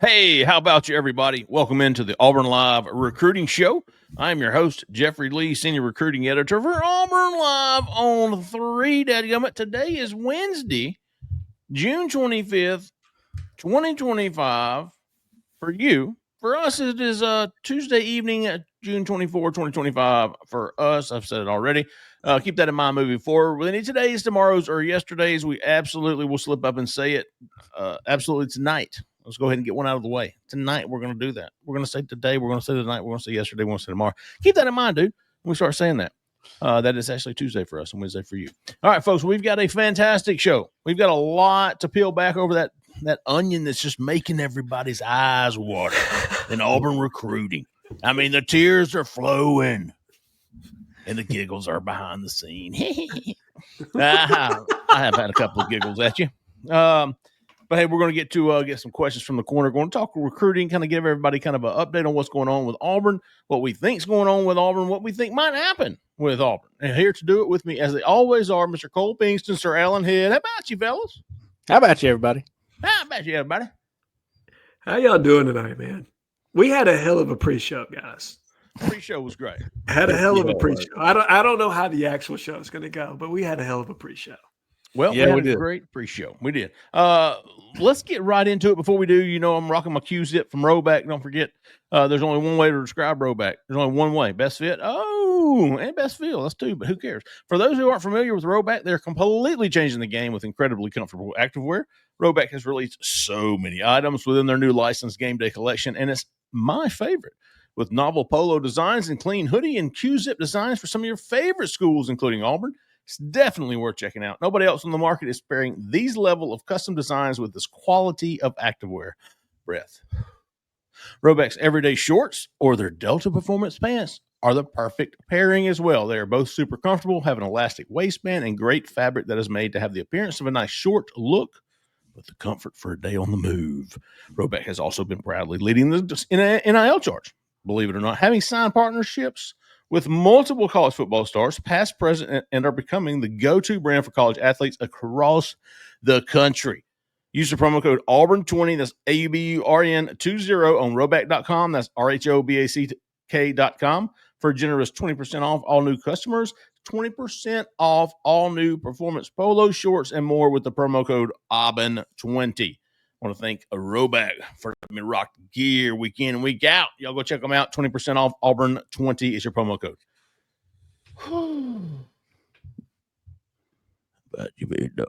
Hey, how about you, everybody? Welcome into the Auburn Live Recruiting Show. I'm your host, Jeffrey Lee, Senior Recruiting Editor for Auburn Live on 3. Dadgummit. Today is Wednesday, June 25th, 2025. For you. For us, it is Tuesday evening, June 24, 2025. For us, I've said it already. Keep that in mind moving forward. With any today's, tomorrow's, or yesterday's, we absolutely will slip up and say it. Absolutely tonight. Let's go ahead and get one out of the way. Tonight, we're going to do that. We're going to say today. We're going to say tonight. We're going to say yesterday. We're going to say tomorrow. Keep that in mind, dude, when we start saying that. That is actually Tuesday for us and Wednesday for you. All right, folks, we've got a fantastic show. We've got a lot to peel back over that onion that's just making everybody's eyes water in Auburn recruiting. I mean, the tears are flowing and the giggles are behind the scene. I have had a couple of giggles at you. But hey, we're going to get some questions from the corner. We're going to talk recruiting, kind of give everybody kind of an update on what's going on with Auburn, what we think's going on with Auburn, what we think might happen with Auburn. And here to do it with me, as they always are, Mr. Cole Pinkston, Sir Alan Head. How about you, fellas? How about you, everybody? How about you, everybody? How y'all doing tonight, man? We had a hell of a pre-show, guys. Pre-show was great. Had a hell of a pre-show. I don't know how the actual show is going to go, but we had a hell of a pre-show. Well, yeah, we did a great pre-show. We did. Let's get right into it. Before we do, I'm rocking my Q-zip from Roback. Don't forget, there's only one way to describe Roback. There's only one way. Best fit. Oh, and best feel. That's two, but who cares? For those who aren't familiar with Roback, they're completely changing the game with incredibly comfortable activewear. Roback has released so many items within their new licensed game day collection, and it's my favorite. With novel polo designs and clean hoodie and Q-zip designs for some of your favorite schools, including Auburn. It's definitely worth checking out. Nobody else on the market is pairing these level of custom designs with this quality of activewear. Breath. Roback's everyday shorts or their Delta Performance pants are the perfect pairing as well. They are both super comfortable, have an elastic waistband, and great fabric that is made to have the appearance of a nice short look, with the comfort for a day on the move. Roback has also been proudly leading the NIL charge. Believe it or not, having signed partnerships with multiple college football stars, past, present, and are becoming the go-to brand for college athletes across the country. Use the promo code Auburn20, that's AUBURN20 on Roback.com. That's RHOBACK.com for a generous 20% off all new customers, 20% off all new performance polo shorts, and more with the promo code Auburn20. I want to thank Roback for letting me rock gear week in and week out. Y'all go check them out. 20% off. Auburn20 is your promo code. But you may know.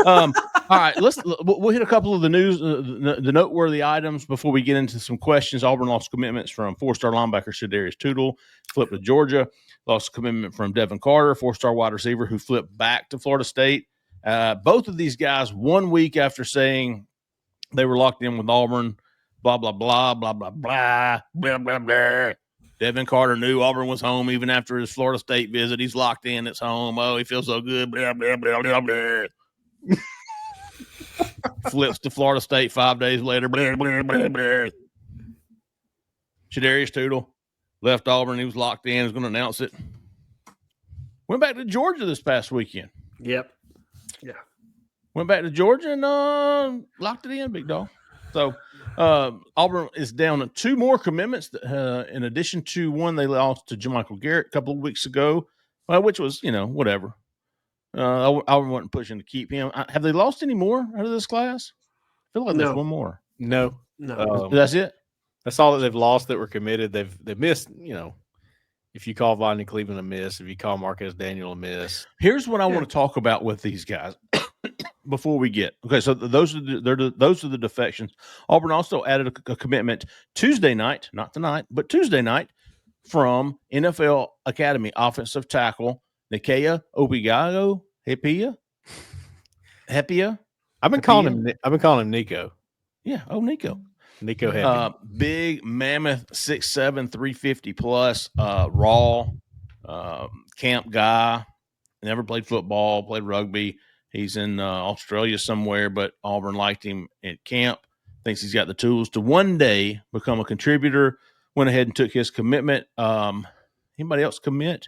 All right, we'll hit a couple of the news, the noteworthy items before we get into some questions. Auburn lost commitments from four-star linebacker Shadarius Tootle, flipped to Georgia. Lost a commitment from Devin Carter, four-star wide receiver, who flipped back to Florida State. Both of these guys, 1 week after saying they were locked in with Auburn, blah, blah, blah, blah, blah, blah, blah, blah, blah. Devin Carter knew Auburn was home even after his Florida State visit. He's locked in. It's home. Oh, he feels so good. Blah, blah, blah, blah, blah. Flips to Florida State 5 days later. Blah, blah, blah, blah. Shadarius Tootle left Auburn. He was locked in. He was going to announce it. Went back to Georgia this past weekend. Yep. Yeah. Went back to Georgia and locked it in, big dog. So Auburn is down to two more commitments in addition to one they lost to Jermichael Garrett a couple of weeks ago, which was, whatever. Auburn wasn't pushing to keep him. Have they lost any more out of this class? I feel like there's one more. No. That's it? That's all that they've lost that were committed. They've missed, if you call Vonnie Cleveland a miss, if you call Marquez Daniel a miss. Here's what I want to talk about with these guys. Before we get so those are the defections. Auburn also added a commitment Tuesday night, not tonight, but Tuesday night from NFL Academy offensive tackle Nikea Obigago Hepia. I've been calling him Nico. Yeah, Nico. Nico Happy. Big mammoth 6'7", 350 plus, raw camp guy. Never played football, played rugby. He's in Australia somewhere, but Auburn liked him at camp. Thinks he's got the tools to one day become a contributor. Went ahead and took his commitment. Anybody else commit?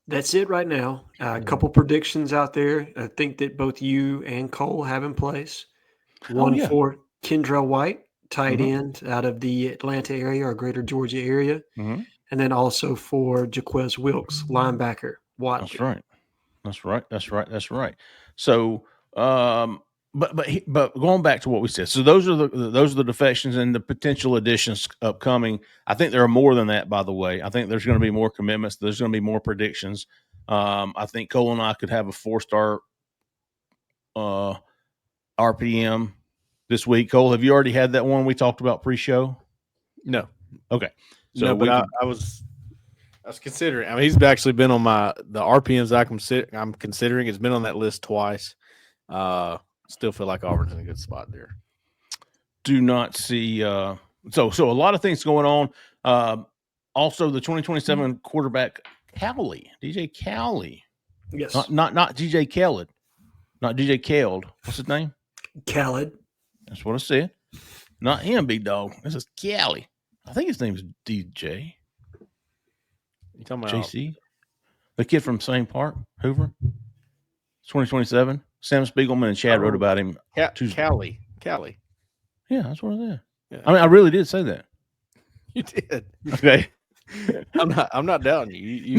That's it right now. A couple predictions out there. I think that both you and Cole have in place. One for Kendra White, tight Mhm. end out of the Atlanta area or greater Georgia area. Mm-hmm. And then also for Jaquez Wilkes, linebacker, Watley. That's right. That's right. So, but going back to what we said, so those are the defections and the potential additions upcoming. I think there are more than that. By the way, I think there's going to be more commitments. There's going to be more predictions. I think Cole and I could have a 4-star RPM this week. Cole, have you already had that one we talked about pre-show? No. Okay. So no, but I was considering. I mean, he's actually been on the RPMs I'm considering. It's been on that list twice. Still feel like Auburn's in a good spot there. Do not see. So a lot of things going on. Also, the 2027 quarterback Cowley, DJ Cowley. Yes. Not DJ Khaled. Not DJ Khaled. What's his name? Khaled. That's what I said. Not him, big dog. This is Cowley. I think his name is DJ. You talking about JC? The kid from St. Park, Hoover. 2027. Sam Spiegelman and Chad wrote about him. Cowley. Yeah, that's what I said. Yeah. I mean, I really did say that. You did. Okay. I'm not doubting you. You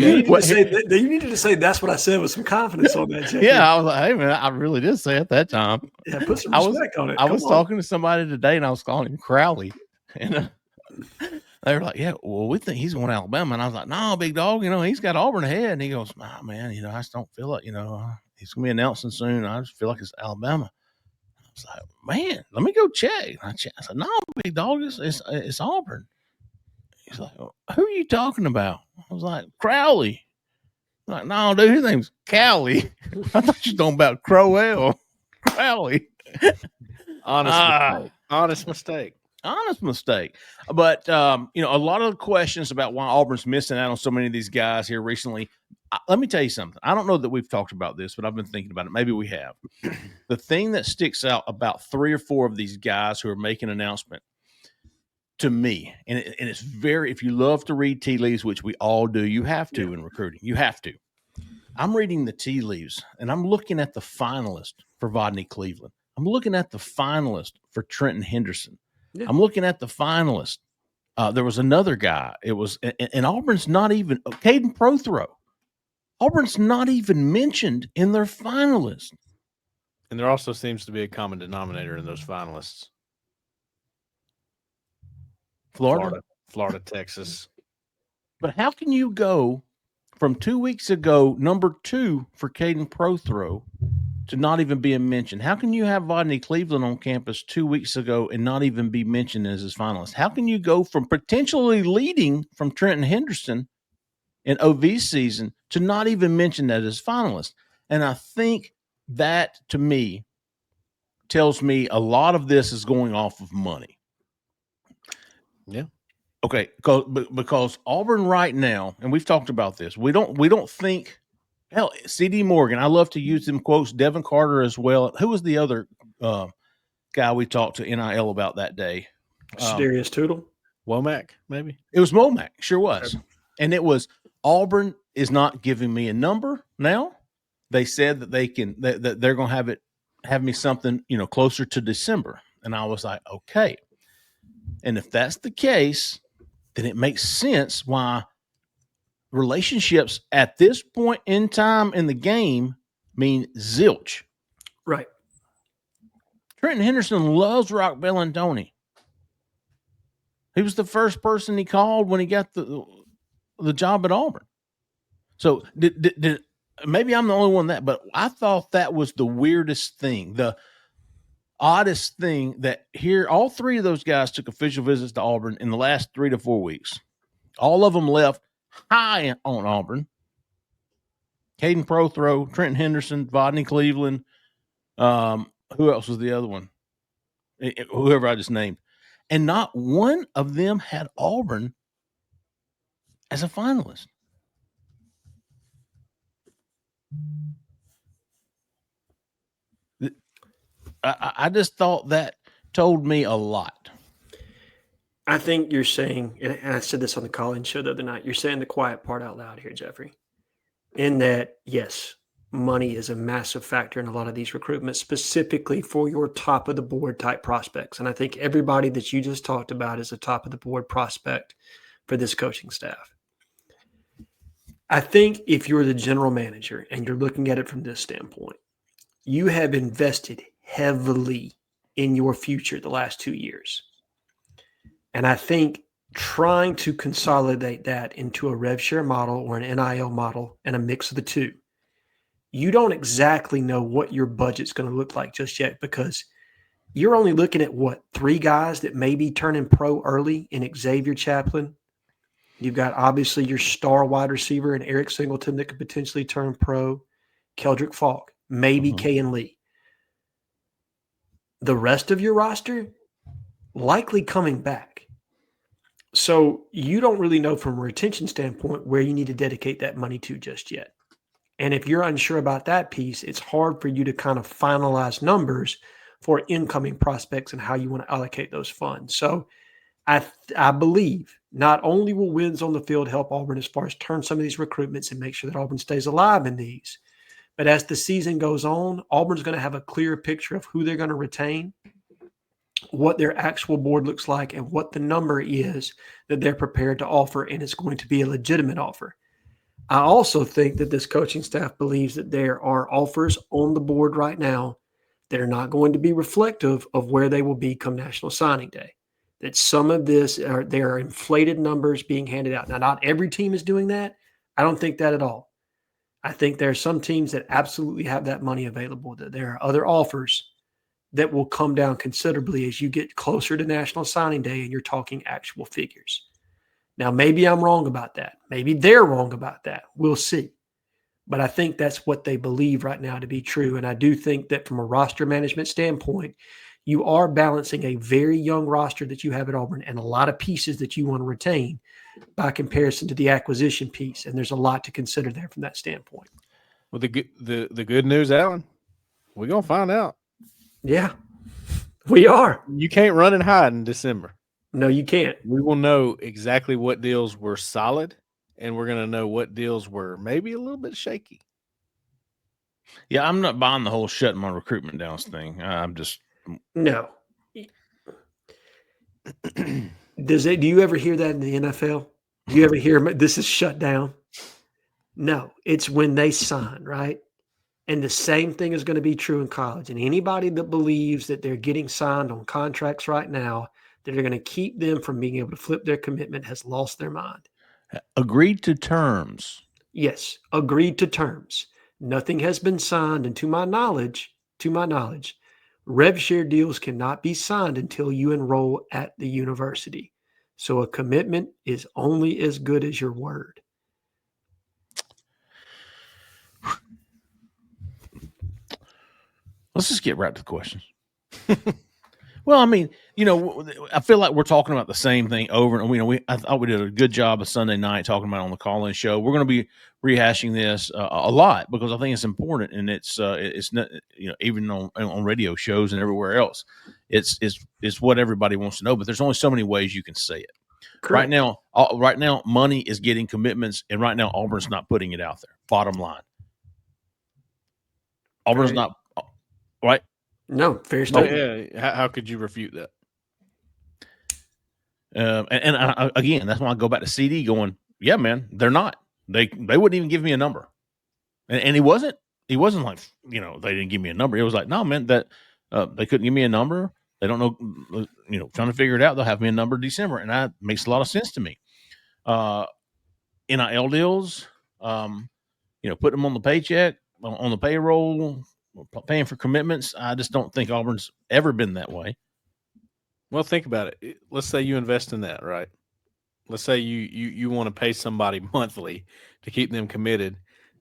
needed to say that's what I said with some confidence on that, Jay. Yeah, I was like, hey man, I really did say it that time. Yeah, put some respect on it. I was talking to somebody today and I was calling him Crowley. And they were like, yeah, well, we think he's going to Alabama. And I was like, no, big dog, he's got Auburn ahead. And he goes, nah, man, I just don't feel it. He's going to be announcing soon. I just feel like it's Alabama. I was like, man, let me go check. I said, no, big dog, it's Auburn. He's like, who are you talking about? I was like, Crowley. I'm like, no, dude, his name's Cowley. I thought you were talking about Crowell. Crowley. Honest mistake. But, a lot of the questions about why Auburn's missing out on so many of these guys here recently. Let me tell you something. I don't know that we've talked about this, but I've been thinking about it. Maybe we have. The thing that sticks out about 3 or 4 of these guys who are making an announcement to me, and it's very, if you love to read tea leaves, which we all do, you have to in recruiting. You have to. I'm reading the tea leaves, and I'm looking at the finalist for Vodney Cleveland. I'm looking at the finalist for Trenton Henderson. Yeah. I'm looking at the finalist. There was another guy. It was, and Auburn's not even, Caden Prothrow. Auburn's not even mentioned in their finalists. And there also seems to be a common denominator in those finalists. Florida, Texas. But how can you go from 2 weeks ago, number 2 for Caden Prothrow, to not even being mentioned? How can you have Vodney Cleveland on campus 2 weeks ago and not even be mentioned as his finalist? How can you go from potentially leading from Trenton Henderson in OV season to not even mention that as finalist? And I think that, to me, tells me a lot of this is going off of money. Yeah. Okay, because Auburn right now, and we've talked about this, we don't think, hell, C.D. Morgan, I love to use them quotes, Devin Carter as well. Who was the other guy we talked to NIL about that day? Darius Tootle? Womack, maybe? It was Womack, sure was. Okay. And it was, Auburn is not giving me a number now. They said that that they're going to have me something, closer to December. And I was like, okay. And if that's the case, then it makes sense why relationships at this point in time in the game mean zilch. Right. Trenton Henderson loves Rock Bellantoni. He was the first person he called when he got the job at Auburn. So did maybe I'm the only one but I thought that was the weirdest thing, the oddest thing, that here all 3 of those guys took official visits to Auburn in the last 3 to 4 weeks. All of them left high on Auburn. Caden Prothrow, Trenton Henderson, Vodney Cleveland. Who else was the other one? Whoever I just named. And not one of them had Auburn as a finalist. I just thought that told me a lot. I think you're saying, and I said this on the call-in show the other night, you're saying the quiet part out loud here, Jeffrey, in that, yes, money is a massive factor in a lot of these recruitments, specifically for your top of the board type prospects. And I think everybody that you just talked about is a top of the board prospect for this coaching staff. I think if you're the general manager and you're looking at it from this standpoint, you have invested heavily in your future the last 2 years. And I think trying to consolidate that into a rev share model or an NIL model and a mix of the two, you don't exactly know what your budget's going to look like just yet, because you're only looking at 3 guys that may be turning pro early in Xavier Chaplin. You've got obviously your star wide receiver in Eric Singleton that could potentially turn pro, Keldrick Falk, maybe Kayan Lee. The rest of your roster likely coming back. So you don't really know from a retention standpoint where you need to dedicate that money to just yet. And if you're unsure about that piece, it's hard for you to kind of finalize numbers for incoming prospects and how you want to allocate those funds. So I believe not only will wins on the field help Auburn as far as turn some of these recruitments and make sure that Auburn stays alive in these, but as the season goes on, Auburn's going to have a clearer picture of who they're going to retain, what their actual board looks like, and what the number is that they're prepared to offer, and it's going to be a legitimate offer. I also think that this coaching staff believes that there are offers on the board right now that are not going to be reflective of where they will be come National Signing Day. That some of this there are inflated numbers being handed out. Now, not every team is doing that. I don't think that at all. I think there are some teams that absolutely have that money available, that there are other offers that will come down considerably as you get closer to National Signing Day and you're talking actual figures. Now, maybe I'm wrong about that. Maybe they're wrong about that. We'll see. But I think that's what they believe right now to be true. And I do think that from a roster management standpoint, you are balancing a very young roster that you have at Auburn and a lot of pieces that you want to retain by comparison to the acquisition piece. And there's a lot to consider there from that standpoint. Well, the good news, Alan, we're going to find out. Yeah, we are. You can't run and hide in December. No, you can't. We will know exactly what deals were solid, and we're going to know what deals were maybe a little bit shaky. Yeah, I'm not buying the whole shutting my recruitment down thing. I'm just no. Do you ever hear that in the NFL? Do you ever hear this is shut down? No, it's when they sign, right? And the same thing is going to be true in college. And anybody that believes that they're getting signed on contracts right now that are going to keep them from being able to flip their commitment has lost their mind. Agreed to terms. Yes, agreed to terms. Nothing has been signed, and to my knowledge, rev share deals cannot be signed until you enroll at the university. So a commitment is only as good as your word. Let's just get right to the questions. Well, I mean, I feel like we're talking about the same thing over and I thought we did a good job of Sunday night talking about it on the call-in show. We're going to be rehashing this a lot because I think it's important, and it's not, even on radio shows and everywhere else, it's what everybody wants to know. But there's only so many ways you can say it. Correct. Right now, money is getting commitments, and right now Auburn's not putting it out there. Bottom line, Auburn's not right. No, fair statement. Yeah. How could you refute that? Again, that's why I go back to CD going, yeah, man, they're not. They wouldn't even give me a number. And he wasn't like, they didn't give me a number. It was like, no, man, that they couldn't give me a number. They don't know, trying to figure it out. They'll have me a number in December. And that makes a lot of sense to me. NIL deals, put them on the paycheck, on the payroll, paying for commitments. I just don't think Auburn's ever been that way. Well, think about it. Let's say you invest in that, right? Let's say you want to pay somebody monthly to keep them committed,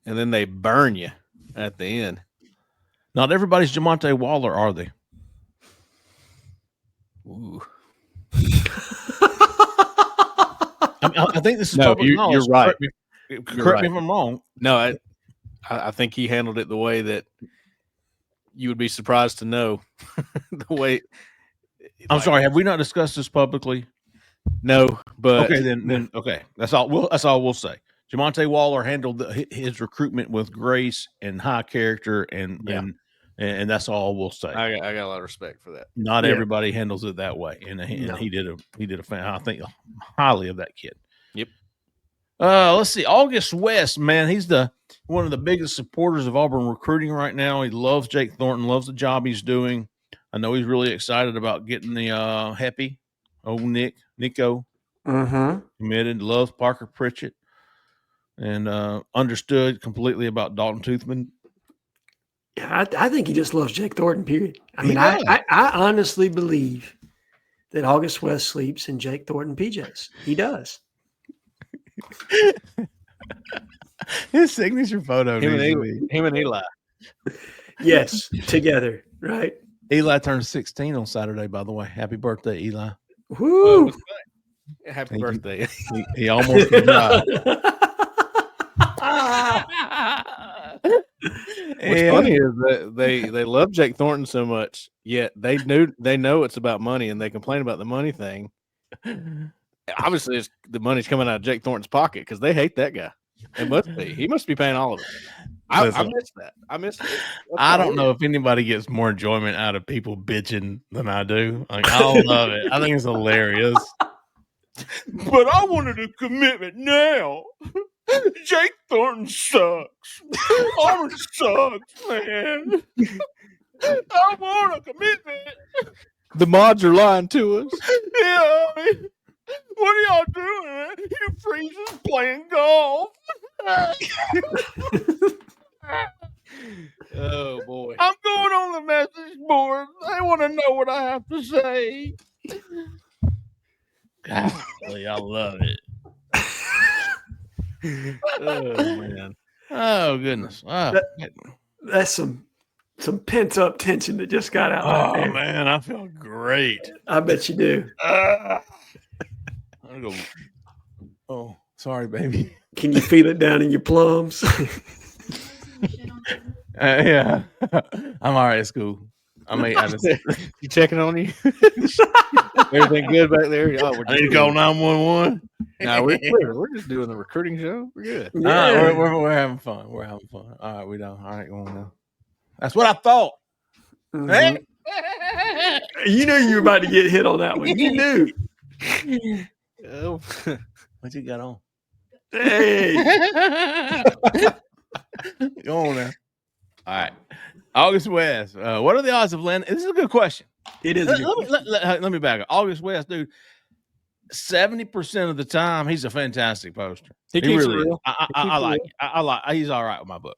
and then they burn you at the end. Not everybody's Jamonte Waller, are they? Ooh. I think this is public knowledge. You're right. Correct me if I'm wrong. No, I think he handled it the way that you would be surprised to know the way. I'm sorry. Have we not discussed this publicly? No, but okay, then okay. That's all we'll say. Jamonte Waller handled his recruitment with grace and high character, and that's all we'll say. I got a lot of respect for that. Not everybody handles it that way, and he did a fan. I think highly of that kid. Yep. Let's see, August West, man, he's one of the biggest supporters of Auburn recruiting right now. He loves Jake Thornton, loves the job he's doing. I know he's really excited about getting the Heppy, Nico committed. Loves Parker Pritchett, and understood completely about Dalton Toothman. Yeah, I think he just loves Jake Thornton, period. I mean, I honestly believe that August West sleeps in Jake Thornton PJs. He does. His signature photo. Him and Eli. Yes, together, right? Eli turned 16 on Saturday, by the way. Happy birthday, Eli. Woo! Happy birthday. He almost could drive. What's funny is that they love Jake Thornton so much, yet they know it's about money, and they complain about the money thing. Obviously, the money's coming out of Jake Thornton's pocket because they hate that guy. It must be. He must be paying all of it. I missed that. I missed it. I don't know if anybody gets more enjoyment out of people bitching than I do. Like, I love it. I think it's hilarious. But I wanted a commitment now. Jake Thornton sucks. Auburn sucks, man. I want a commitment. The mods are lying to us. Yeah, I mean, what are y'all doing, man? You freezes playing golf. Oh boy. I'm going on the message board. They want to know what I have to say. Golly, I love it. Oh man. Oh goodness. Oh, That's some pent up tension that just got out. Oh right there. man, I feel great. I bet you do. I'm gonna go. Oh, sorry, baby. Can you feel it down in your plums? Yeah, I'm all right at school. I mean, You checking on you? Everything good back there? Oh, I need to call 911. No, we're just doing the recruiting show. We're good. Yeah. We're having fun. We're having fun. All right, we done. All right, going now. That's what I thought. Mhm. Hey? You knew you were about to get hit on that one. You knew. Oh. What you got on? Hey. Go on now. All right. August West. What are the odds of landing? This is a good question. It is. Let me back up. August West, dude. 70% of the time, he's a fantastic poster. He keeps really it real. I like it. I like. He's all right with my book.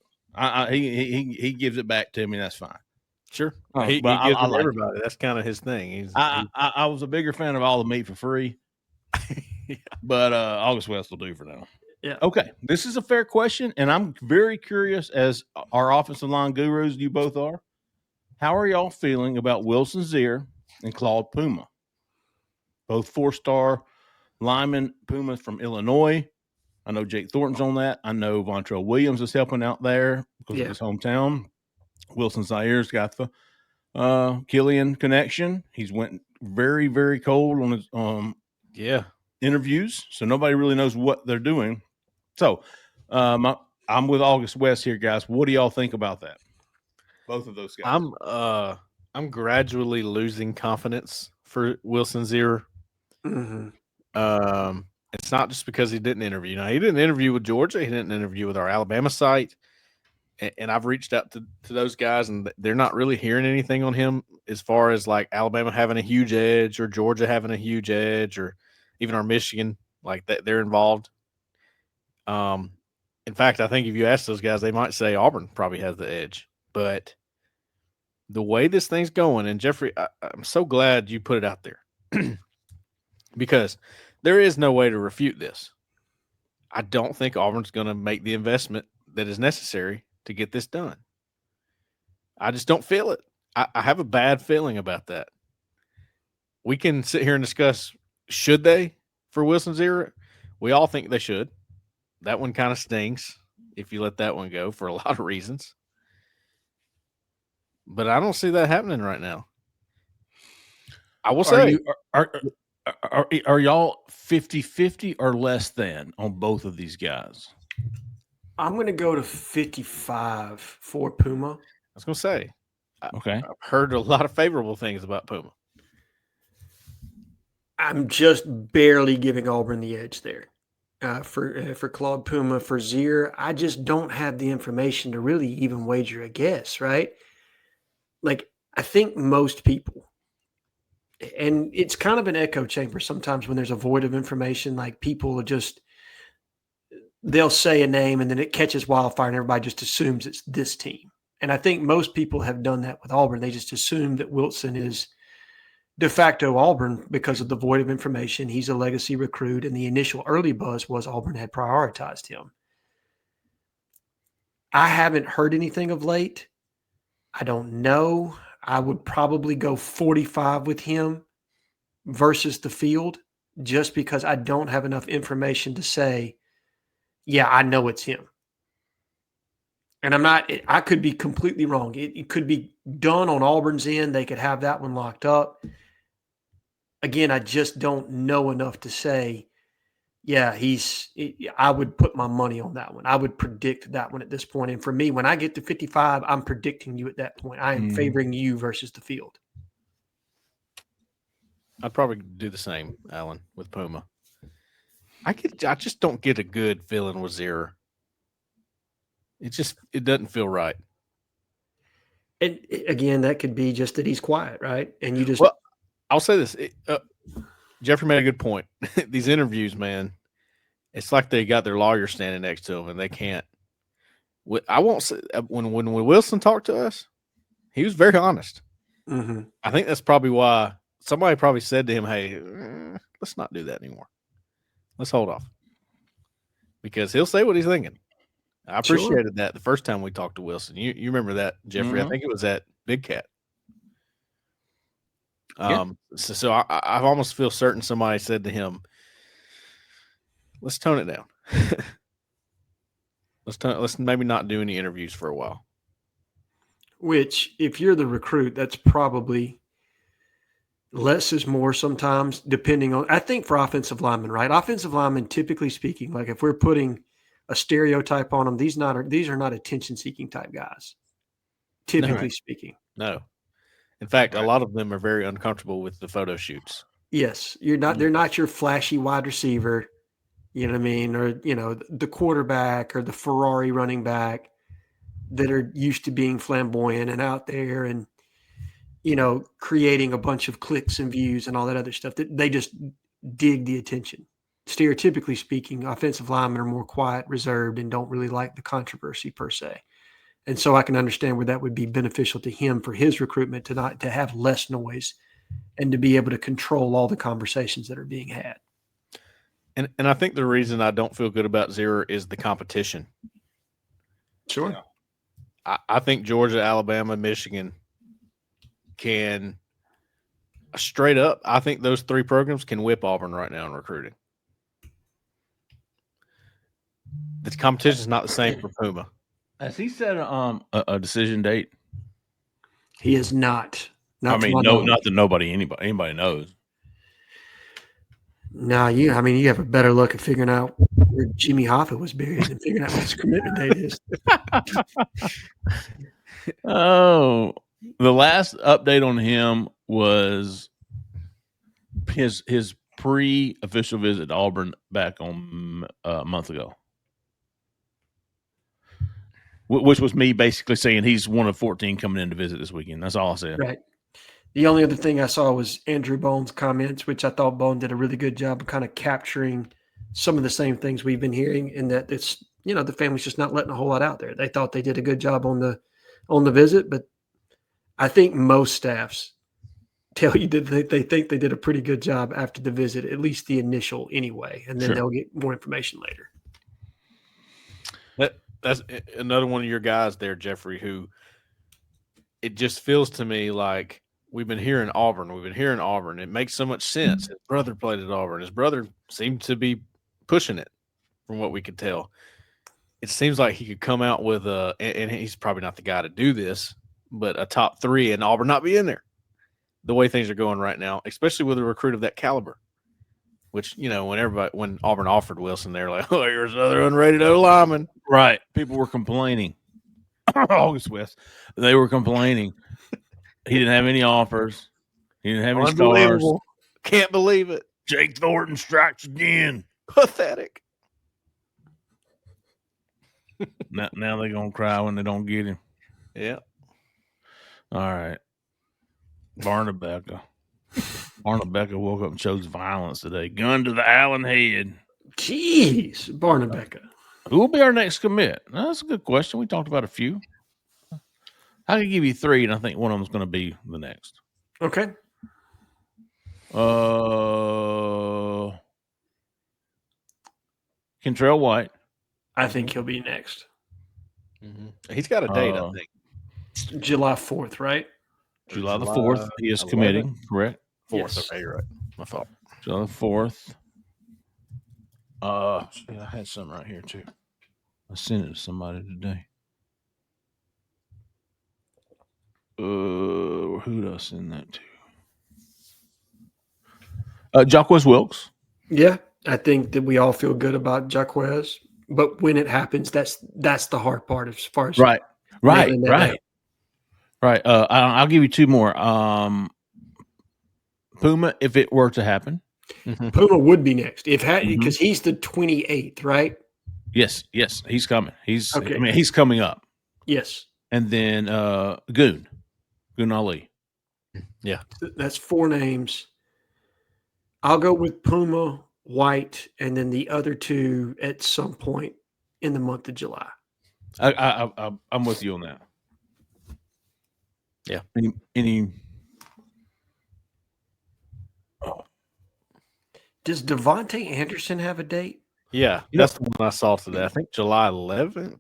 He gives it back to me. That's fine. Sure. Oh, he but gives I it to like everybody. That's kind of his thing. I was a bigger fan of all the meat for free. Yeah. But August West will do for now. Yeah. Okay. This is a fair question, and I'm very curious, as our offensive line gurus, you both are. How are y'all feeling about Wilson Zier and Claude Puma? Both 4-star linemen, Puma from Illinois. I know Jake Thornton's on that. I know Vontrell Williams is helping out there because of his hometown. Wilson Zier's got the Killian connection. He's went very, very cold on his interviews, so nobody really knows what they're doing. So I'm with August West here, guys. What do y'all think about that? Both of those guys. I'm gradually losing confidence for Wilson Zier. Mm-hmm. It's not just because he didn't interview. Now, he didn't interview with Georgia. He didn't interview with our Alabama site. And I've reached out to those guys, and they're not really hearing anything on him as far as like Alabama having a huge edge or Georgia having a huge edge or even our Michigan, like that they're involved. In fact, I think if you ask those guys, they might say Auburn probably has the edge. But the way this thing's going, and Jeffrey, I'm so glad you put it out there because there is no way to refute this. I don't think Auburn's going to make the investment that is necessary to get this done. I just don't feel it. I have a bad feeling about that. We can sit here and discuss, should they for Wilson Zier? We all think they should. That one kind of stings if you let that one go for a lot of reasons. But I don't see that happening right now. I will say. Are y'all 50-50 or less than on both of these guys? I'm going to go to 55 for Puma. I was going to say, Okay. I've heard a lot of favorable things about Puma. I'm just barely giving Auburn the edge there. For Claude Puma, for Zier, I just don't have the information to really even wager a guess, right? Like, I think most people, and it's kind of an echo chamber sometimes when there's a void of information, like people are just, they'll say a name and then it catches wildfire and everybody just assumes it's this team. And I think most people have done that with Auburn. They just assume that Wilson is de facto Auburn because of the void of information. He's a legacy recruit, and the initial early buzz was Auburn had prioritized him. I haven't heard anything of late. I don't know. I would probably go 45 with him versus the field just because I don't have enough information to say, yeah, I know it's him. And I could be completely wrong. It could be done on Auburn's end. They could have that one locked up. Again, I just don't know enough to say, yeah, I would put my money on that one. I would predict that one at this point. And for me, when I get to 55, I'm predicting you at that point. I am favoring you versus the field. I'd probably do the same, Alan, with Puma. I just don't get a good feeling with Zier. It doesn't feel right. And again, that could be just that he's quiet, right? And you just. Well, I'll say this. Jeffrey made a good point. These interviews, man, it's like they got their lawyer standing next to them and they can't. I won't say when Wilson talked to us, he was very honest. Mm-hmm. I think that's probably why somebody probably said to him, "Hey, let's not do that anymore. Let's hold off," because he'll say what he's thinking. I appreciated that the first time we talked to Wilson. You remember that, Jeffrey? I think it was at Big Cat. So I almost feel certain somebody said to him, "Let's tone it down. Let's maybe not do any interviews for a while." Which, if you're the recruit, that's probably less is more sometimes, depending on. I think for offensive linemen, right? Offensive linemen, typically speaking, like if we're putting a stereotype on them, these are not attention-seeking type guys. Typically speaking, no. In fact, a lot of them are very uncomfortable with the photo shoots. Yes, you're not. They're not your flashy wide receiver. You know what I mean, or the quarterback or the Ferrari running back that are used to being flamboyant and out there and creating a bunch of clicks and views and all that other stuff. That they just dig the attention. Stereotypically speaking, offensive linemen are more quiet, reserved, and don't really like the controversy per se. And so I can understand where that would be beneficial to him for his recruitment to have less noise and to be able to control all the conversations that are being had. And I think the reason I don't feel good about Zier is the competition. Sure. I think Georgia, Alabama, Michigan can straight up. I think those three programs can whip Auburn right now in recruiting. The competition is not the same for Puma. Has he set a decision date? He is not. Not that anybody knows. No, you have a better luck at figuring out where Jimmy Hoffa was buried than figuring out what his commitment date is. Oh, the last update on him was his pre-official visit to Auburn back on a month ago, which was me basically saying he's one of 14 coming in to visit this weekend. That's all I said. Right. The only other thing I saw was Andrew Bone's comments, which I thought Bone did a really good job of kind of capturing some of the same things we've been hearing, in that it's, the family's just not letting a whole lot out there. They thought they did a good job on the visit, but I think most staffs tell you that they think they did a pretty good job after the visit, at least the initial anyway, and then they'll get more information later. That's another one of your guys there, Jeffrey, who it just feels to me like we've been hearing Auburn. It makes so much sense. His brother played at Auburn. His brother seemed to be pushing it from what we could tell. It seems like he could come out with and he's probably not the guy to do this, but a top 3 and Auburn not be in there the way things are going right now, especially with a recruit of that caliber. Which, when Auburn offered Wilson, they're like, "Oh, here's another unrated O lineman." Right. People were complaining. August West. They were complaining. He didn't have any offers. He didn't have any stars. Unbelievable. Can't believe it. Jake Thornton strikes again. Pathetic. Now they're going to cry when they don't get him. Yeah. All right. Barnabecca. Barnabecca woke up and chose violence today. Gun to the Allen head. Jeez, Barnabecca. Who will be our next commit? That's a good question. We talked about a few. I can give you three, and I think one of them is going to be the next. Okay. Kentrell White. I think he'll be next. Mm-hmm. He's got a date, I think. July 4th, right? July the 4th. He is 11th? Committing, correct? 4th. Yes. Okay, you're right. My fault. July the 4th. I had some right here, too. I sent it to somebody today. Who did I send that to? Jacquez Wilkes. Yeah, I think that we all feel good about Jacquez, but when it happens, that's the hard part as far as right. I'll give you two more. Puma, if it were to happen. Mm-hmm. Puma would be next because he's the 28th, right? Yes, he's coming. He's coming up. Yes, and then Goon Ali. Yeah, that's four names. I'll go with Puma, White, and then the other two at some point in the month of July. I'm with you on that. Yeah. Any? Does Devontae Anderson have a date? Yeah, that's the one I saw today. I think July 11th or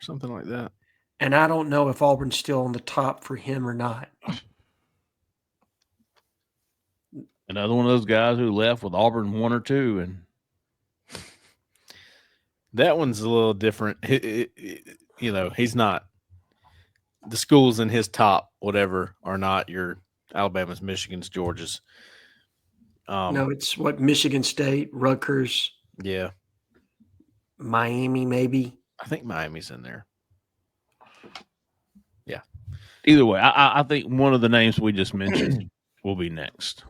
something like that. And I don't know if Auburn's still on the top for him or not. Another one of those guys who left with Auburn 1 or 2, and that one's a little different. He's not. The schools in his top, whatever, are not your Alabamas, Michigans, Georgias. No, it's Michigan State, Rutgers. Yeah. Miami, maybe. I think Miami's in there. Yeah. Either way, I think one of the names we just mentioned will be next.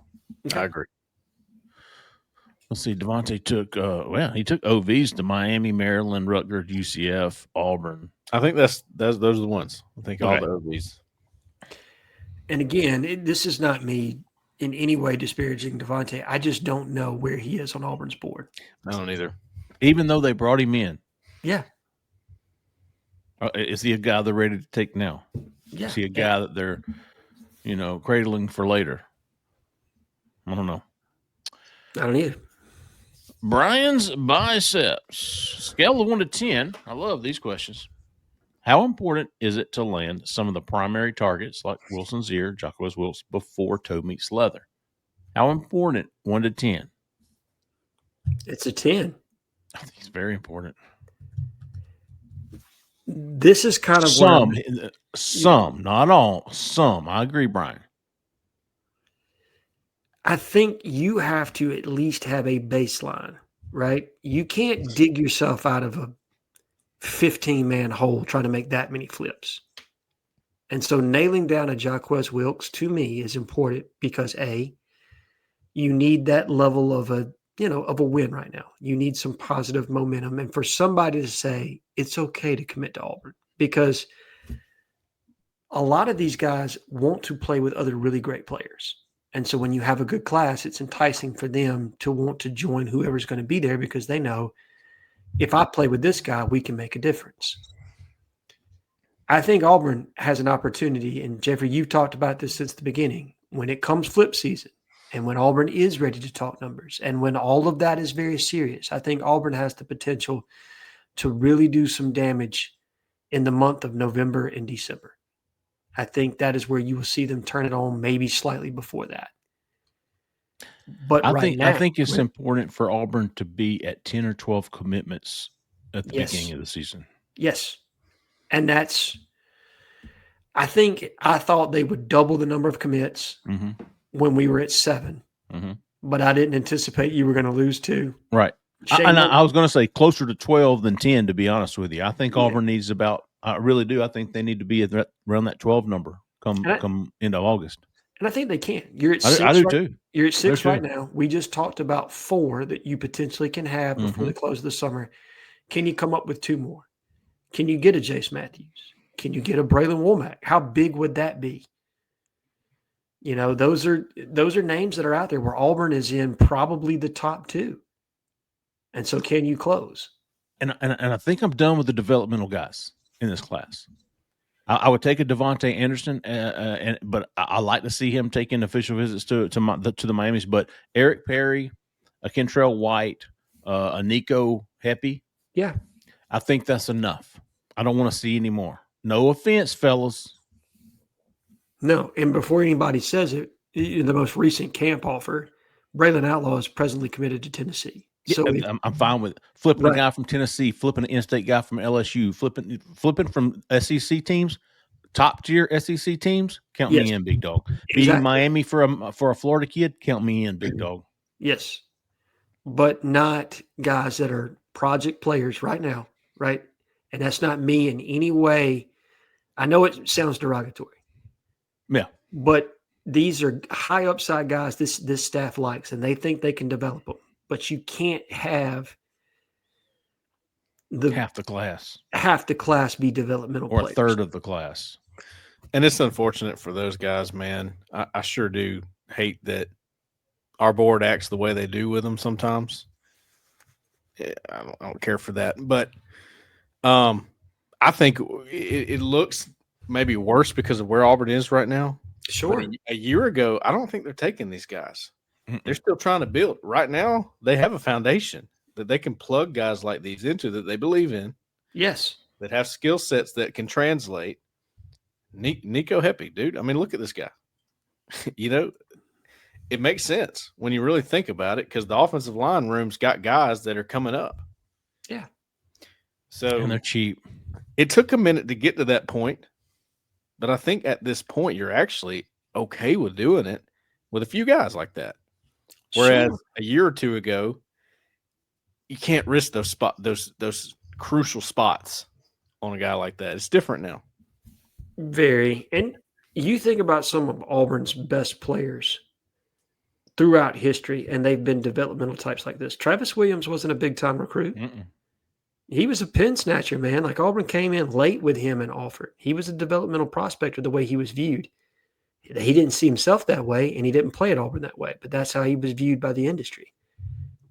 I agree. Let's see. Devontae took he took OVs to Miami, Maryland, Rutgers, UCF, Auburn. I think those are the ones. I think all the OVs. And again, this is not me in any way disparaging Devontae. I just don't know where he is on Auburn's board. I don't either. Even though they brought him in. Yeah. Is he a guy they're ready to take now? Yeah. Is he a guy that they're, cradling for later? I don't know. I don't either. Brian's biceps. Scale of 1 to 10. I love these questions. How important is it to land some of the primary targets like Wilson's ear, Jacquez Wilkes, before toe meets leather? How important? 1 to 10. It's a 10. I think it's very important. This is kind of some, not all. Some. I agree, Brian. I think you have to at least have a baseline, right? You can't dig yourself out of a 15-man hole trying to make that many flips. And so nailing down a Jacquez Wilkes to me is important because A, you need that level of a win right now. You need some positive momentum. And for somebody to say it's okay to commit to Auburn because a lot of these guys want to play with other really great players. And so when you have a good class, it's enticing for them to want to join whoever's going to be there because they know if I play with this guy, we can make a difference. I think Auburn has an opportunity, and Jeffrey, you've talked about this since the beginning. When it comes flip season and when Auburn is ready to talk numbers and when all of that is very serious, I think Auburn has the potential to really do some damage in the month of November and December. I think that is where you will see them turn it on maybe slightly before that. But I think it's important for Auburn to be at 10 or 12 commitments at the beginning of the season. Yes. And I thought they would double the number of commits when we were at 7. Mm-hmm. but I didn't anticipate you were going to lose 2. Right. I was going to say closer to 12 than 10, to be honest with you. I think Auburn needs I really do. I think they need to be around that 12 number come into August. And I think they can. You're at 6. I do too. You're at 6 right now. We just talked about 4 that you potentially can have before the close of the summer. Can you come up with 2 more? Can you get a Jace Matthews? Can you get a Braylon Womack? How big would that be? Those are names that are out there where Auburn is in probably the top 2. And so can you close? And I think I'm done with the developmental guys in this class. I would take a Devontae Anderson, but I like to see him taking official visits to the Miamis. But Eric Perry, a Kentrell White, a Nico Heppy, I think that's enough. I don't want to see any more. No offense, fellas. No, and before anybody says it, the most recent camp offer, Braylon Outlaw is presently committed to Tennessee. So I'm fine with it. Flipping a guy from Tennessee, flipping an in-state guy from LSU, flipping from SEC teams, top tier SEC teams. Count me in, big dog. Beating Miami for a Florida kid, count me in, big dog. Yes, but not guys that are project players right now, right? And that's not me in any way. I know it sounds derogatory. Yeah, but these are high upside guys. This staff likes, and they think they can develop them. But you can't have half the class be developmental or players. A third of the class. And it's unfortunate for those guys, man. I sure do hate that our board acts the way they do with them sometimes. I don't care for that. But I think it looks maybe worse because of where Auburn is right now. Sure. But a year ago, I don't think they're taking these guys. They're still trying to build. Right now, they have a foundation that they can plug guys like these into that they believe in. Yes. That have skill sets that can translate. Nico Heppy, dude. I mean, look at this guy. It makes sense when you really think about it because the offensive line room's got guys that are coming up. Yeah. So and they're cheap. It took a minute to get to that point, but I think at this point you're actually okay with doing it with a few guys like that. Whereas a year or two ago, you can't risk those crucial spots on a guy like that. It's different now. Very. And you think about some of Auburn's best players throughout history, and they've been developmental types like this. Travis Williams wasn't a big-time recruit. He was a pin snatcher, man. Like Auburn came in late with him and offered. He was a developmental prospector the way he was viewed. He didn't see himself that way, and he didn't play at Auburn that way, but that's how he was viewed by the industry.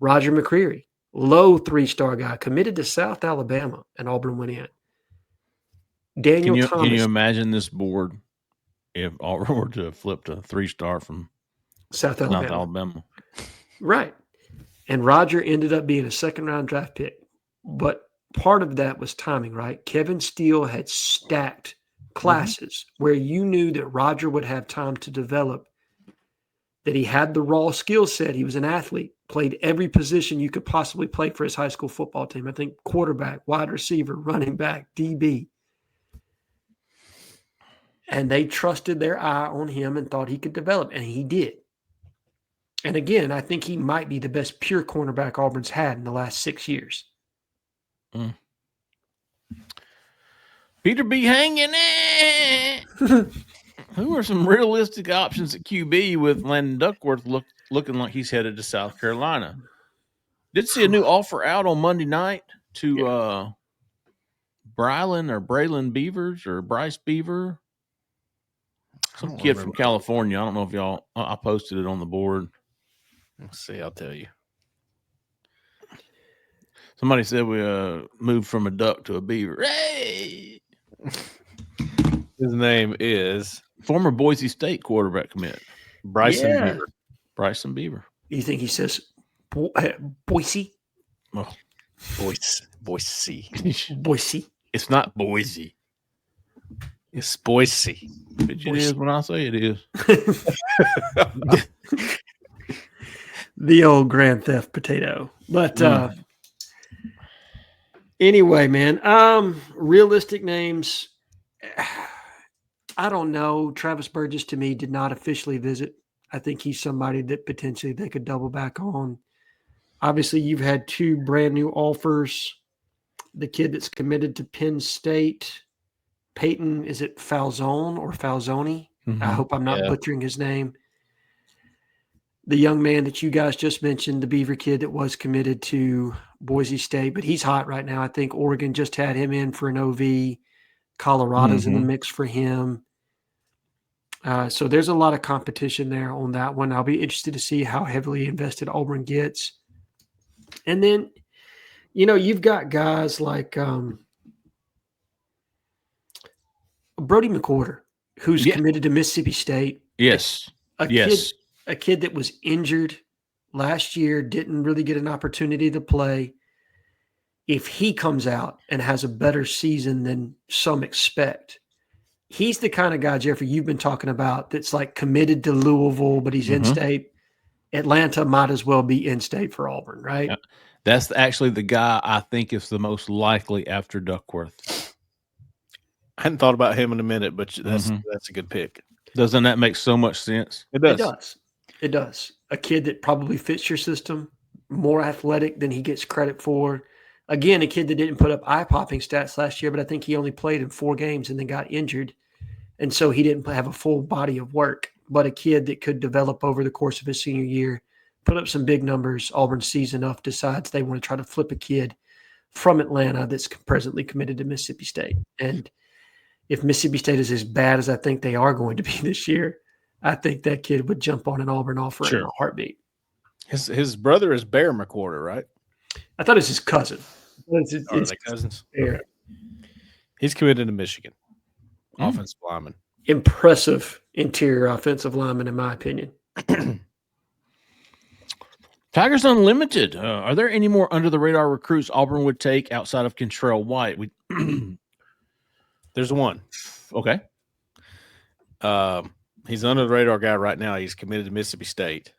Roger McCreary, low 3-star guy, committed to South Alabama, and Auburn went in. Daniel Thomas. Can you imagine this board if Auburn were to flip to 3-star from South Alabama? Right. And Roger ended up being a second-round draft pick, but part of that was timing, right? Kevin Steele had stacked classes where you knew that Roger would have time to develop, that he had the raw skill set. He was an athlete, played every position you could possibly play for his high school football team. I think quarterback, wide receiver, running back, DB. And they trusted their eye on him and thought he could develop, and he did. And again, I think he might be the best pure cornerback Auburn's had in the last 6 years. Peter be hanging it. Who are some realistic options at QB with Landon Duckworth looking like he's headed to South Carolina? Did see a new offer out on Monday night to Braylon Beavers or Bryce Beaver. Some kid from California. I don't know if y'all – I posted it on the board. Let's see. I'll tell you. Somebody said we moved from a duck to a beaver. Hey! His name is former Boise State quarterback commit Bryson Beaver. Bryson Beaver. You think he says Boise? Oh, Boise. Boise. It's not Boise. It's Boise. It is when I say it is. The old Grand Theft potato. But anyway, man, realistic names. I don't know. Travis Burgess, to me, did not officially visit. I think he's somebody that potentially they could double back on. Obviously, you've had 2 brand new offers. The kid that's committed to Penn State, Peyton, is it Falzone or Falzoni? I hope I'm not butchering his name. The young man that you guys just mentioned, the Beaver kid that was committed to Boise State, but he's hot right now. I think Oregon just had him in for an OV. Colorado's in the mix for him. So there's a lot of competition there on that one. I'll be interested to see how heavily invested Auburn gets. And then, you've got guys like Brody McWhorter, who's committed to Mississippi State. Yes. A kid that was injured last year, didn't really get an opportunity to play. If he comes out and has a better season than some expect, he's the kind of guy, Jeffrey, you've been talking about that's like committed to Louisville, but he's in state. Atlanta might as well be in state for Auburn, right? Yeah. That's actually the guy I think is the most likely after Duckworth. I hadn't thought about him in a minute, but that's a good pick. Doesn't that make so much sense? It does. It does. It does. A kid that probably fits your system, more athletic than he gets credit for. Again, a kid that didn't put up eye-popping stats last year, but I think he only played in 4 games and then got injured. And so he didn't have a full body of work. But a kid that could develop over the course of his senior year, put up some big numbers. Auburn sees enough, decides they want to try to flip a kid from Atlanta that's presently committed to Mississippi State. And if Mississippi State is as bad as I think they are going to be this year, I think that kid would jump on an Auburn offer in a heartbeat. His brother is Bear McWhorter, right? I thought it was his cousin. Are they cousins? Yeah. He's committed to Michigan. Offensive lineman. Impressive interior offensive lineman, in my opinion. Tigers Unlimited. Are there any more under-the-radar recruits Auburn would take outside of Kentrell White? There's one. Okay. He's an under-the-radar guy right now. He's committed to Mississippi State.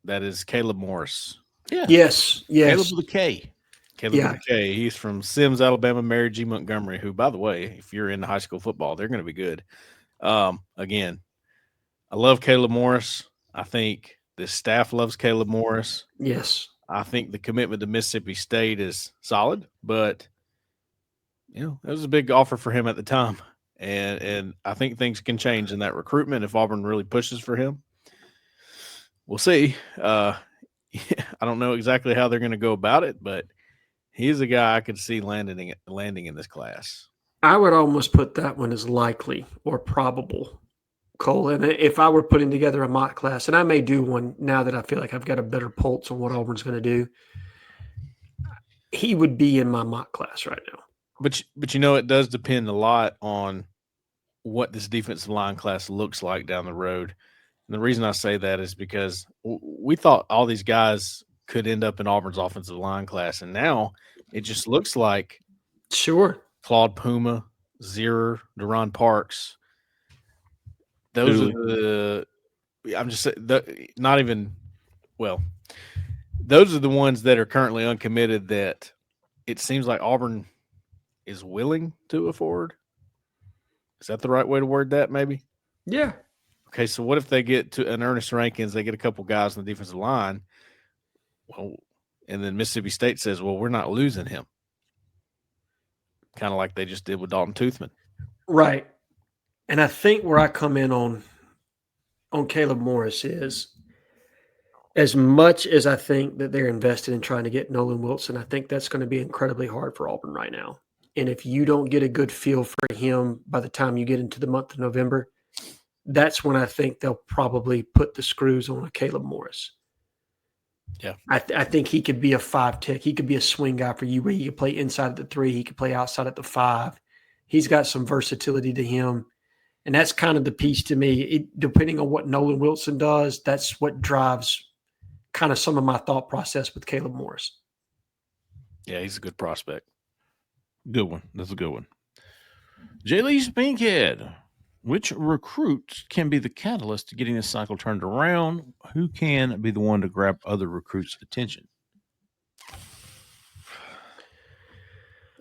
That is Caleb Morris. Yeah. Yes. Caleb with a K. Caleb with a K. He's from Sims, Alabama, Mary G. Montgomery, who, by the way, if you're into high school football, they're going to be good. Again, I love Caleb Morris. I think the staff loves Caleb Morris. Yes. I think the commitment to Mississippi State is solid, but, it was a big offer for him at the time. And I think things can change in that recruitment if Auburn really pushes for him. We'll see. I don't know exactly how they're going to go about it, but he's a guy I could see landing in this class. I would almost put that one as likely or probable, Cole. And if I were putting together a mock class, and I may do one now that I feel like I've got a better pulse on what Auburn's going to do, he would be in my mock class right now. But it does depend a lot on what this defensive line class looks like down the road. And the reason I say that is because we thought all these guys could end up in Auburn's offensive line class, and now it just looks like Claude Puma, Zierer, Deron Parks. Those are the – I'm just saying those are the ones that are currently uncommitted that it seems like Auburn – is willing to afford. Is that the right way to word that, maybe? Yeah. Okay, so what if they get to an Ernest Rankins, they get a couple guys on the defensive line, well, and then Mississippi State says, well, we're not losing him. Kind of like they just did with Dalton Toothman. Right. And I think where I come in on Caleb Morris is, as much as I think that they're invested in trying to get Nolan Wilson, I think that's going to be incredibly hard for Auburn right now. And if you don't get a good feel for him by the time you get into the month of November, that's when I think they'll probably put the screws on a Caleb Morris. Yeah. I think he could be a 5-tech. He could be a swing guy for you where he could play inside at the 3. He could play outside at the 5. He's got some versatility to him. And that's kind of the piece to me. Depending on what Nolan Wilson does, that's what drives kind of some of my thought process with Caleb Morris. Yeah, he's a good prospect. Good one. That's a good one. J-Lee Spinkhead. Which recruit can be the catalyst to getting this cycle turned around? Who can be the one to grab other recruits' attention?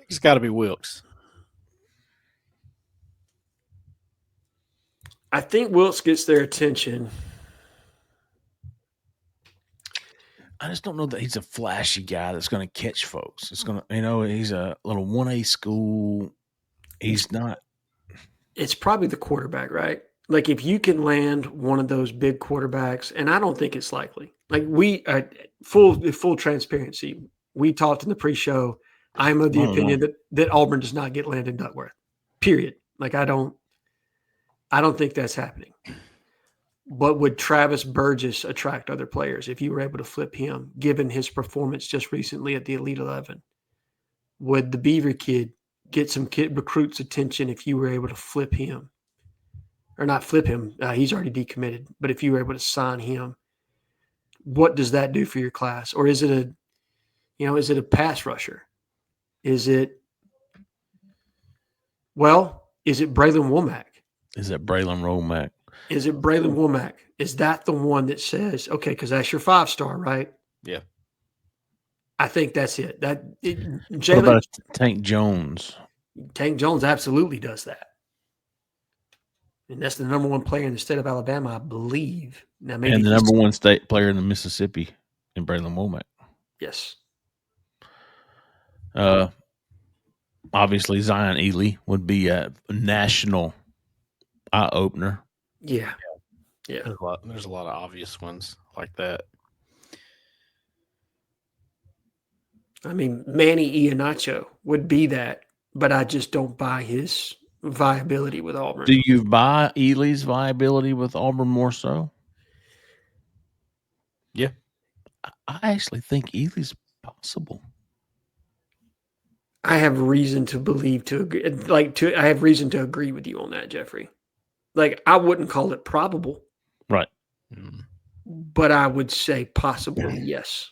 It's got to be Wilkes. I think Wilkes gets their attention I just don't know that he's a flashy guy that's going to catch folks. It's going to, he's a little 1A school. He's not. It's probably the quarterback, right? Like if you can land one of those big quarterbacks, and I don't think it's likely. Like we full transparency, we talked in the pre-show. I'm of the opinion that Auburn does not get Landon Duckworth. Period. Like I don't think that's happening. But would Travis Burgess attract other players if you were able to flip him, given his performance just recently at the Elite 11? Would the Beaver kid get some kid recruits' attention if you were able to flip him? Or not flip him, he's already decommitted. But if you were able to sign him, what does that do for your class? Or is it a pass rusher? Is it Braylon Womack? Is it Braylon Womack? Is it Braylon Womack? Is that the one that says, okay, because that's your 5-star, right? Yeah. I think that's it. What about Tank Jones? Tank Jones absolutely does that. And that's the number one player in the state of Alabama, I believe. Now, maybe and the number one state player in the Mississippi in Braylon Womack. Yes. Obviously, Zion Ely would be a national eye opener. Yeah. There's a lot of obvious ones like that. I mean, Manny Iheanacho would be that, but I just don't buy his viability with Auburn. Do you buy Ely's viability with Auburn more so? Yeah. I actually think Ely's possible. I have reason to believe I have reason to agree with you on that, Jeffrey. Like, I wouldn't call it probable. Right. But I would say possible, yes.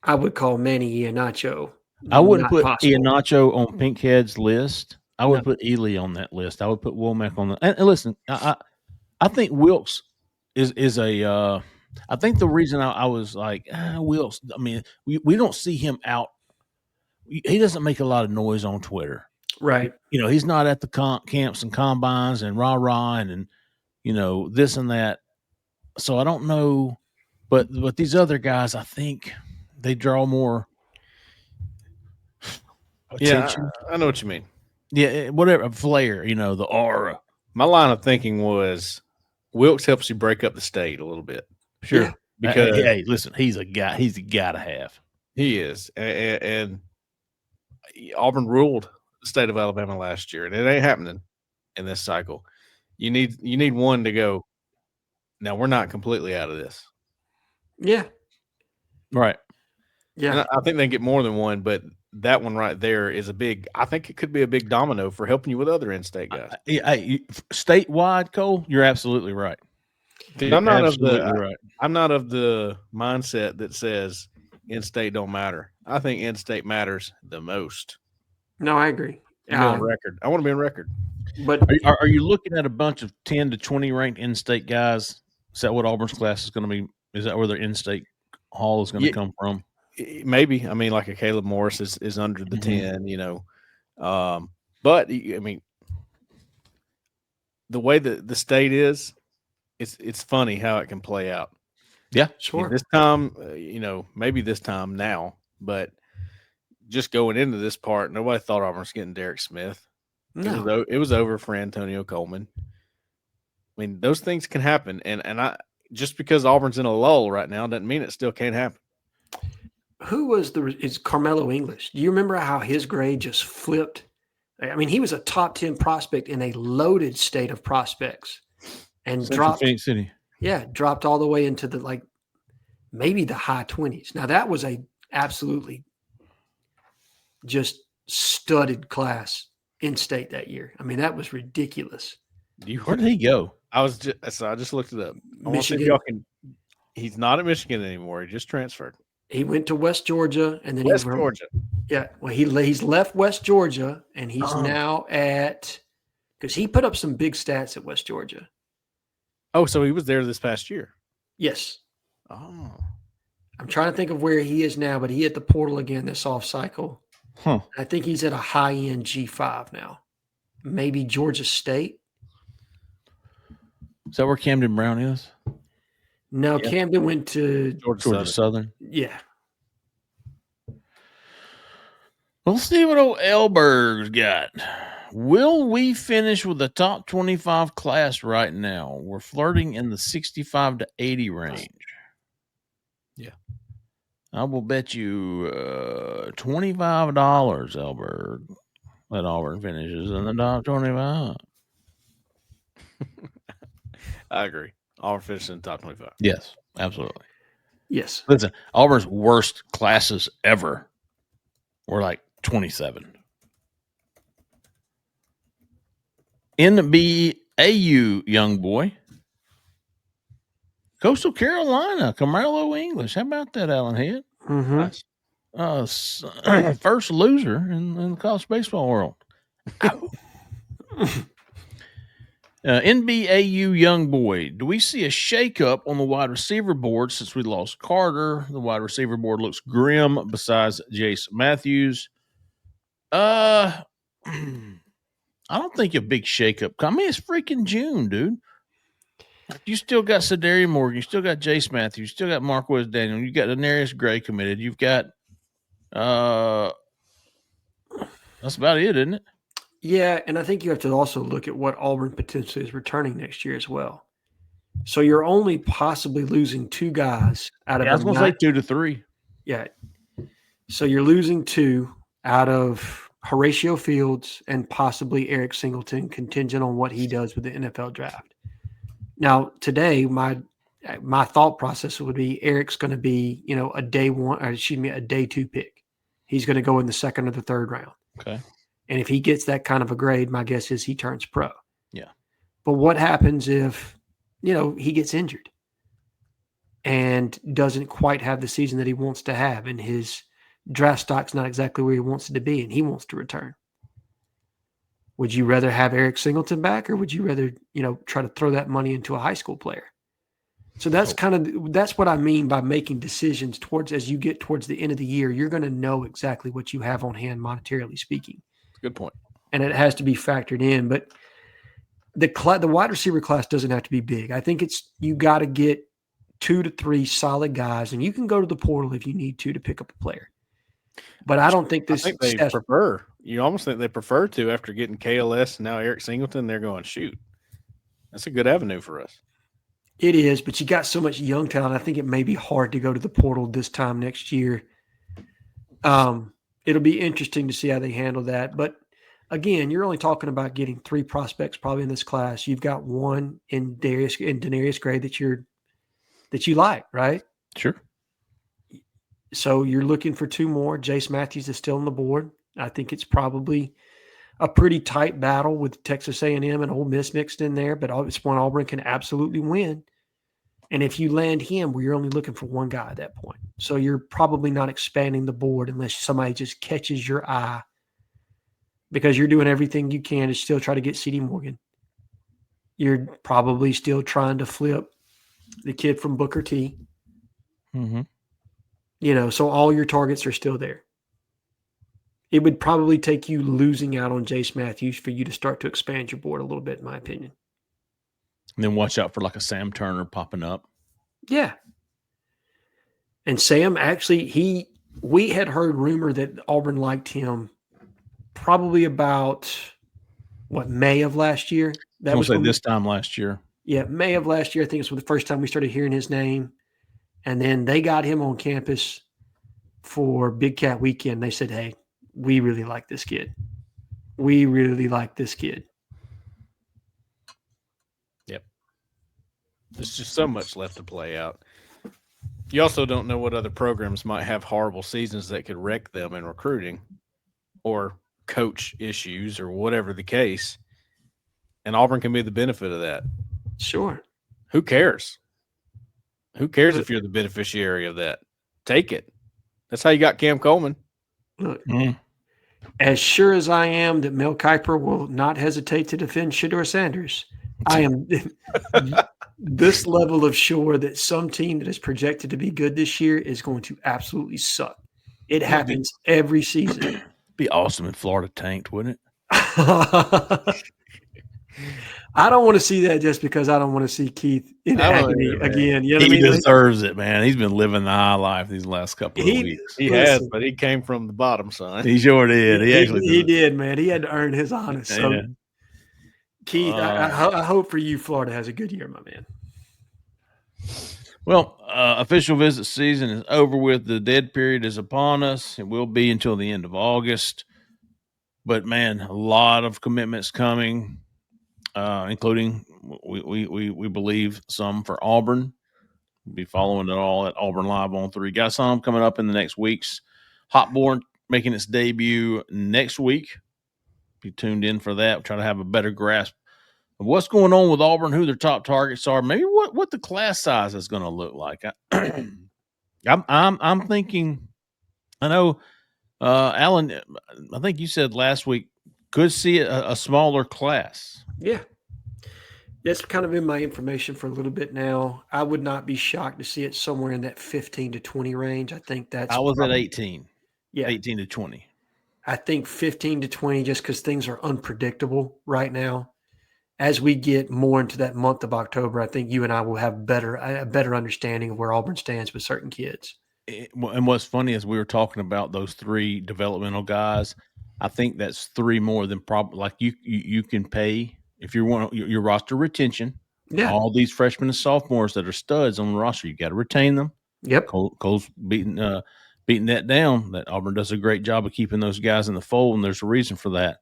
I would call Manny Iheanacho. I wouldn't put Iheanacho on Pinkhead's list. I would put Ely on that list. I would put Womack on the. And listen, I think Wilkes is a. I think the reason I was like Wilkes. I mean, we don't see him out. He doesn't make a lot of noise on Twitter, right? He's not at the camps and combines and rah and this and that. So I don't know, but these other guys, I think they draw more attention. Yeah, I know what you mean. Yeah, whatever, flair, the aura. My line of thinking was Wilkes helps you break up the state a little bit. Sure. Yeah. Because hey, listen, he's a guy to have. He is. And Auburn ruled the state of Alabama last year, and it ain't happening in this cycle. You need one to go, now we're not completely out of this. Yeah. Right. Yeah. And I think they get more than one, but that one right there is I think it could be a big domino for helping you with other in-state guys. Statewide, Cole, you're absolutely right. I'm not of the mindset that says in-state don't matter. I think in-state matters the most. No, I agree. On record. I want to be on record. But are you looking at a bunch of 10 to 20 ranked in-state guys? Is that what Auburn's class is going to be? Is that where their in-state haul is going to come from? Maybe. I mean, like a Caleb Morris is under the 10, but I mean, the way that the state is, it's funny how it can play out. Yeah, sure. This time, maybe this time now, but just going into this part, nobody thought Auburn was getting Derek Smith. No, it was over for Antonio Coleman. I mean, those things can happen, and I just because Auburn's in a lull right now doesn't mean it still can't happen. Who is Carmelo English? Do you remember how his grade just flipped? I mean, he was a top 10 prospect in a loaded state of prospects and dropped Phoenix City. Yeah, dropped all the way into the maybe the high 20s. Now that was a absolutely just studded class in state that year. I mean, that was ridiculous. Where did he go? I just looked it up. Michigan. He's not at Michigan anymore. He just transferred. He went to West Georgia, and then Georgia. Yeah, well, he's left West Georgia, and he's now because he put up some big stats at West Georgia. Oh, so he was there this past year. Yes. Oh, I'm trying to think of where he is now, but he hit the portal again this off cycle. I think he's at a high end G5 now. Maybe Georgia State. Is that where Camden Brown is? No, yeah. Camden went to Georgia Southern. Yeah. Let's see what old Elberg's got. Will we finish with the top 25 class right now? We're flirting in the 65 to 80 range. Yeah. I will bet you $25, Elberg, that Auburn finishes in the top 25. I agree. Auburn finished in the top 25. Yes, absolutely. Yes. Listen, Auburn's worst classes ever were like 27. NBAU young boy. Coastal Carolina, Camarlo English. How about that, Alan Head? Mm-hmm. First loser in the college baseball world. NBAU young boy. Do we see a shakeup on the wide receiver board since we lost Carter? The wide receiver board looks grim besides Jace Matthews. I don't think a big shakeup. I mean, it's freaking June, dude. You still got Cedarian Morgan. You still got Jace Matthews. You still got Marquez Daniel. You got Denarius Gray committed. You've got that's about it, isn't it? Yeah, and I think you have to also look at what Auburn potentially is returning next year as well. So you're only possibly losing two guys out of I was going to say 2 to 3. Yeah. So you're losing two out of Horatio Fields and possibly Eric Singleton, contingent on what he does with the NFL draft. Now, today, my thought process would be Eric's going to be, a day 2 pick. He's going to go in the second or the third round. Okay. And if he gets that kind of a grade, my guess is he turns pro. Yeah. But what happens if, he gets injured and doesn't quite have the season that he wants to have, and his draft stock's not exactly where he wants it to be, and he wants to return? Would you rather have Eric Singleton back, or would you rather, try to throw that money into a high school player? So that's that's what I mean by making decisions as you get towards the end of the year. You're going to know exactly what you have on hand, monetarily speaking. Good point. And it has to be factored in. But the wide receiver class doesn't have to be big. I think you got to get 2 to 3 solid guys, and you can go to the portal if you need to pick up a player. But I don't think this. I think they prefer. You almost think they prefer to after getting KLS and now Eric Singleton. They're going, shoot, that's a good avenue for us. It is, but you got so much young talent. I think it may be hard to go to the portal this time next year. It'll be interesting to see how they handle that. But again, you're only talking about getting 3 prospects probably in this class. You've got one in Denarius Gray that you like, right? Sure. So you're looking for 2 more. Jace Matthews is still on the board. I think it's probably a pretty tight battle with Texas A&M and Ole Miss mixed in there, but it's one Auburn can absolutely win. And if you land him, you're only looking for one guy at that point. So you're probably not expanding the board unless somebody just catches your eye, because you're doing everything you can to still try to get C.D. Morgan. You're probably still trying to flip the kid from Booker T. Mm-hmm. So all your targets are still there. It would probably take you losing out on Jace Matthews for you to start to expand your board a little bit, in my opinion. And then watch out for like a Sam Turner popping up. Yeah. And Sam, actually, we had heard rumor that Auburn liked him probably about, May of last year? That was this time last year. Yeah, May of last year. I think it's the first time we started hearing his name. And then they got him on campus for Big Cat Weekend. They said, hey, we really like this kid. We really like this kid. Yep. There's just so much left to play out. You also don't know what other programs might have horrible seasons that could wreck them in recruiting or coach issues or whatever the case. And Auburn can be the benefit of that. Sure. Who cares? Who cares if you're the beneficiary of that? Take it. That's how you got Cam Coleman. Look, as sure as I am that Mel Kiper will not hesitate to defend Shedeur Sanders, I am this level of sure that some team that is projected to be good this year is going to absolutely suck. It happens every season. Be awesome if Florida tanked, wouldn't it? I don't want to see that just because I don't want to see Keith in agony either, man. again. You know what I He mean? Like, deserves it, man. He's been living the high life these last couple of weeks. He has, but he came from the bottom, son. He sure did. He actually he did, man. He had to earn his honor. So, Yeah. Keith, I hope for you, Florida has a good year, my man. Well, official visit season is over with. The dead period is upon us. It will be until the end of August. But man, a lot of commitments coming, including we believe some for Auburn. We'll be following it all at Auburn Live on 3. Got some coming up in the next weeks. Hotborn making its debut next week. Be tuned in for that. We'll try to have a better grasp of what's going on with Auburn, who their top targets are, maybe what the class size is going to look like. I'm thinking. I know, Alan. I think you said last week could see a smaller class. Yeah. That's kind of in my information for a little bit now. I would not be shocked to see it somewhere in that 15 to 20 range. I think that's I was at 18. Yeah. 18 to 20. I think 15 to 20 just because things are unpredictable right now. As we get more into that month of October, I think you and I will have a better understanding of where Auburn stands with certain kids. And what's funny is we were talking about those 3 developmental guys. I think that's 3 more than probably like you can pay if you want your roster retention. Yeah. All these freshmen and sophomores that are studs on the roster, you got to retain them. Yep. Cole's beating that down. That Auburn does a great job of keeping those guys in the fold, and there's a reason for that.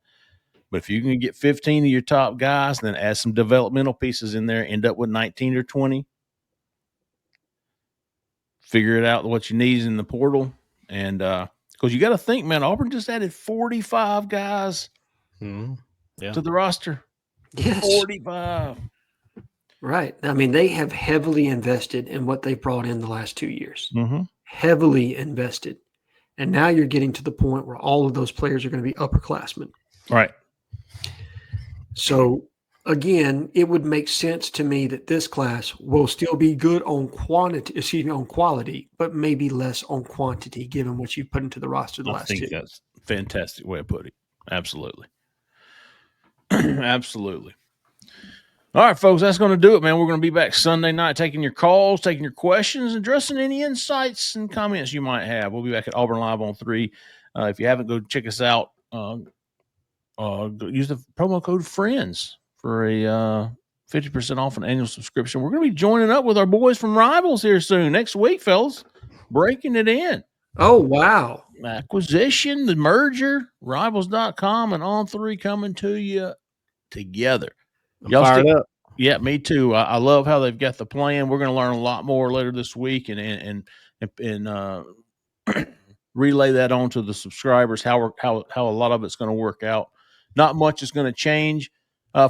But if you can get 15 of your top guys, then add some developmental pieces in there, end up with 19 or 20, figure it out what you need in the portal. And because you got to think, man, Auburn just added 45 guys to the roster. Yes. 45. Right. I mean, they have heavily invested in what they've brought in the last 2 years. Mm-hmm. Heavily invested. And now you're getting to the point where all of those players are going to be upperclassmen. Right. So, again, it would make sense to me that this class will still be good on quality, but maybe less on quantity, given what you've put into the roster the last 2. I think that's a fantastic way of putting it. Absolutely. Absolutely. All right, folks, that's going to do it, man. We're going to be back Sunday night taking your calls, taking your questions, and addressing any insights and comments you might have. We'll be back at Auburn Live on 3. If you haven't, go check us out. Use the promo code FRIENDS for a 50% off an annual subscription. We're going to be joining up with our boys from Rivals here soon. Next week, fellas. Breaking it in. Oh, wow. Acquisition, the merger, Rivals.com, and On 3 coming to you together. Y'all fired up. Yeah, me too. I love how they've got the plan. We're going to learn a lot more later this week and relay that on to the subscribers, how a lot of it's going to work out. Not much is going to change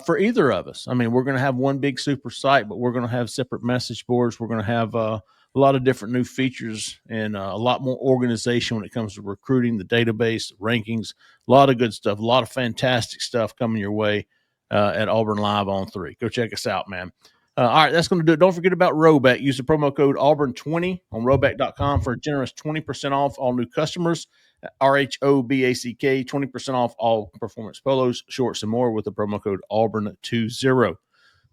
for either of us. I mean, we're going to have one big super site, but we're going to have separate message boards. We're going to have a lot of different new features and a lot more organization when it comes to recruiting, the database, rankings, a lot of good stuff, a lot of fantastic stuff coming your way at Auburn Live on 3. Go check us out, man. All right, that's going to do it. Don't forget about Roback. Use the promo code Auburn20 on Roback.com for a generous 20% off all new customers. RHOBACK, 20% off all performance polos, shorts, and more with the promo code Auburn20.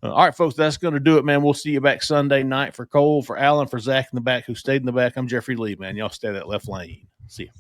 All right, folks, that's going to do it, man. We'll see you back Sunday night. For Cole, for Alan, for Zach in the back who stayed in the back, I'm Jeffrey Lee, man. Y'all stay that left lane. See you.